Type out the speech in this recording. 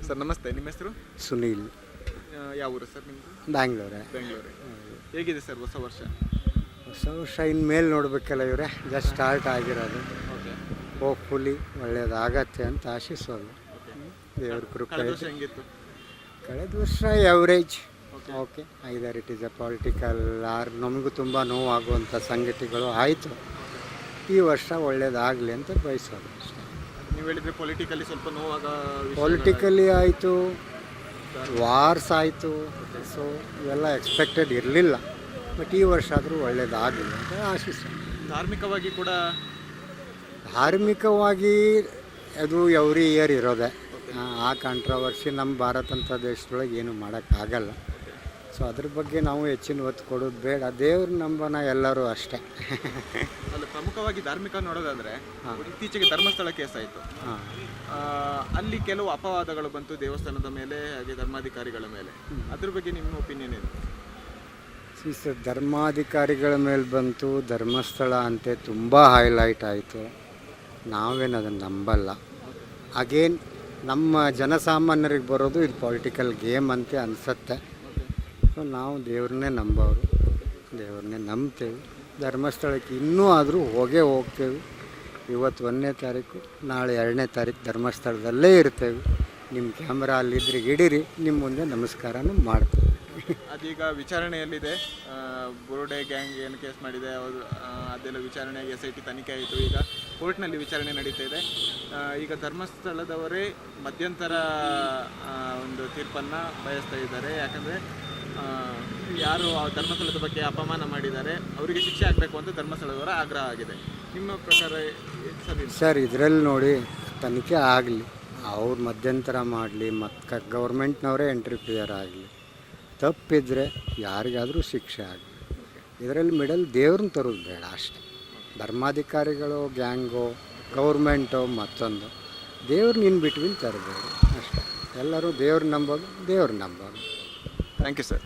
Sir ನಮಸ್ತೆ, ನಿಮ್ಮ ಹೆಸರು? ಸುನೀಲ್. ಯಾವ ಊರು ಸರ್ ನಿಮ್ಮದು? ಬ್ಯಾಂಗ್ಳೂರೇ. ಬೆಂಗಳೂರು. ಹೇಗಿದೆ ಸರ್ ಹೊಸ ವರ್ಷ? ಹೊಸ ವರ್ಷ ಇನ್ಮೇಲೆ ನೋಡಬೇಕಲ್ಲ ಇವರೇ, ಜಸ್ಟ್ ಸ್ಟಾರ್ಟ್ ಆಗಿರೋದು. ಓಕೆ. ಹೋಪ್ಫುಲಿ ಒಳ್ಳೇದಾಗತ್ತೆ ಅಂತ ಆಶಿಸೋದು. ದೇವ್ರ ಕೃಪೆ. ಕಳೆದ ವರ್ಷ ಹೆಂಗಿತ್ತು? ಕಳೆದ ವರ್ಷ average. Okay, either it is a political or ನಮಗೂ ತುಂಬ ನೋವಾಗುವಂಥ ಸಂಗತಿಗಳು ಆಯಿತು. ಈ ವರ್ಷ ಒಳ್ಳೇದಾಗಲಿ ಅಂತ ಬಯಸೋದು ಅಷ್ಟೇ. ನೀವು ಹೇಳಿದರೆ ಪೊಲಿಟಿಕಲಿ ಸ್ವಲ್ಪ ನೋವಾಗ ಪೊಲಿಟಿಕಲಿ ಆಯಿತು, ವಾರ್ಸ್ ಆಯಿತು. ಸೊ ಇವೆಲ್ಲ ಎಕ್ಸ್ಪೆಕ್ಟೆಡ್ ಇರಲಿಲ್ಲ. ಬಟ್ ಈ ವರ್ಷ ಆದರೂ ಒಳ್ಳೇದಾಗಲಿ ಅಂತ ಆಶಿಸೋದು. ಧಾರ್ಮಿಕವಾಗಿ ಕೂಡ ಧಾರ್ಮಿಕವಾಗಿ ಅದು ಎವ್ರಿ ಇಯರ್ ಇರೋದೆ. ಆ ಕಾಂಟ್ರವರ್ಸಿ ನಮ್ಮ ಭಾರತ ಅಂತ ದೇಶದೊಳಗೆ ಏನು ಮಾಡೋಕ್ಕಾಗಲ್ಲ. ಸೊ ಅದ್ರ ಬಗ್ಗೆ ನಾವು ಹೆಚ್ಚಿನ ಒತ್ತು ಕೊಡೋದು ಬೇಡ. ದೇವ್ರ ನಂಬನ ಎಲ್ಲರೂ ಅಷ್ಟೇ. ಅಲ್ಲಿ ಪ್ರಮುಖವಾಗಿ ಧಾರ್ಮಿಕ ನೋಡೋದಾದರೆ ಇತ್ತೀಚೆಗೆ ಧರ್ಮಸ್ಥಳ ಕೇಸ್ ಆಯಿತು. ಅಲ್ಲಿ ಕೆಲವು ಅಪವಾದಗಳು ಬಂತು ದೇವಸ್ಥಾನದ ಮೇಲೆ ಹಾಗೆ ಧರ್ಮಾಧಿಕಾರಿಗಳ ಮೇಲೆ. ಅದ್ರ ಬಗ್ಗೆ ನಿಮ್ಮ ಒಪಿನಿಯನ್ ಏನು? ಸರ್, ಧರ್ಮಾಧಿಕಾರಿಗಳ ಮೇಲೆ ಬಂತು, ಧರ್ಮಸ್ಥಳ ಅಂತೆ ತುಂಬ ಹೈಲೈಟ್ ಆಯಿತು. ನಾವೇನು ಅದನ್ನು ನಂಬಲ್ಲ. ಅಗೇನ್ ನಮ್ಮ ಜನಸಾಮಾನ್ಯರಿಗೆ ಬರೋದು ಇದು ಪೊಲಿಟಿಕಲ್ ಗೇಮ್ ಅಂತ ಅನಿಸುತ್ತೆ. ಸೊ ನಾವು ದೇವ್ರನ್ನೇ ನಂಬೋರು, ದೇವ್ರನ್ನೇ ನಂಬ್ತೇವೆ. ಧರ್ಮಸ್ಥಳಕ್ಕೆ ಇನ್ನೂ ಆದರೂ ಹೋಗ್ತೇವೆ. ಇವತ್ತು 1ನೇ ತಾರೀಕು, ನಾಳೆ 2ನೇ ತಾರೀಕು ಧರ್ಮಸ್ಥಳದಲ್ಲೇ ಇರ್ತೇವೆ. ನಿಮ್ಮ ಕ್ಯಾಮ್ರಾ ಅಲ್ಲಿದ್ರೆ ಹಿಡೀರಿ, ನಿಮ್ಮ ಮುಂದೆ ನಮಸ್ಕಾರನೂ ಮಾಡ್ತೇವೆ. ಅದೀಗ ವಿಚಾರಣೆಯಲ್ಲಿದೆ. ಬುರುಡೆ ಗ್ಯಾಂಗ್ ಏನು ಕೇಸ್ ಮಾಡಿದೆ ಅದೆಲ್ಲ ವಿಚಾರಣೆಗೆ SIT ತನಿಖೆ ಆಯಿತು. ಈಗ ಕೋರ್ಟ್ನಲ್ಲಿ ವಿಚಾರಣೆ ನಡೀತಾ ಇದೆ. ಈಗ ಧರ್ಮಸ್ಥಳದವರೇ ಮಧ್ಯಂತರ ಒಂದು ತೀರ್ಪನ್ನು ಬಯಸ್ತಾ ಇದ್ದಾರೆ. ಯಾಕಂದರೆ ಯಾರು ಆ ಧರ್ಮಸ್ಥಳದ ಬಗ್ಗೆ ಅಪಮಾನ ಮಾಡಿದ್ದಾರೆ ಅವರಿಗೆ ಶಿಕ್ಷೆ ಆಗಬೇಕು ಅಂತ ಧರ್ಮಸ್ಥಳದವರ ಆಗ್ರಹ ಆಗಿದೆ. ನಿಮ್ಮ ಪ್ರಕಾರ ಸರ್, ಇದರಲ್ಲಿ ನೋಡಿ, ತನಿಖೆ ಆಗಲಿ, ಅವ್ರು ಮಧ್ಯಂತರ ಮಾಡಲಿ, ಮತ್ತು ಗೌರ್ಮೆಂಟ್ನವರೇ ಎಂಟ್ರಿಫಿಯರ್ ಆಗಲಿ, ತಪ್ಪಿದ್ರೆ ಯಾರಿಗಾದರೂ ಶಿಕ್ಷೆ ಆಗಲಿ. ಇದರಲ್ಲಿ ಮಿಡಲ್ ದೇವ್ರನ್ನ ತರೋದು ಬೇಡ ಅಷ್ಟೆ. ಧರ್ಮಾಧಿಕಾರಿಗಳು, ಗ್ಯಾಂಗು, ಗೌರ್ಮೆಂಟು ಮತ್ತೊಂದು, ದೇವ್ರನ್ನ ಇನ್ ಬಿಟ್ವೀನ್ ತರಬೇಡಿ ಅಷ್ಟೇ. ಎಲ್ಲರೂ ದೇವ್ರ ನಂಬೋದು. Thank you sir.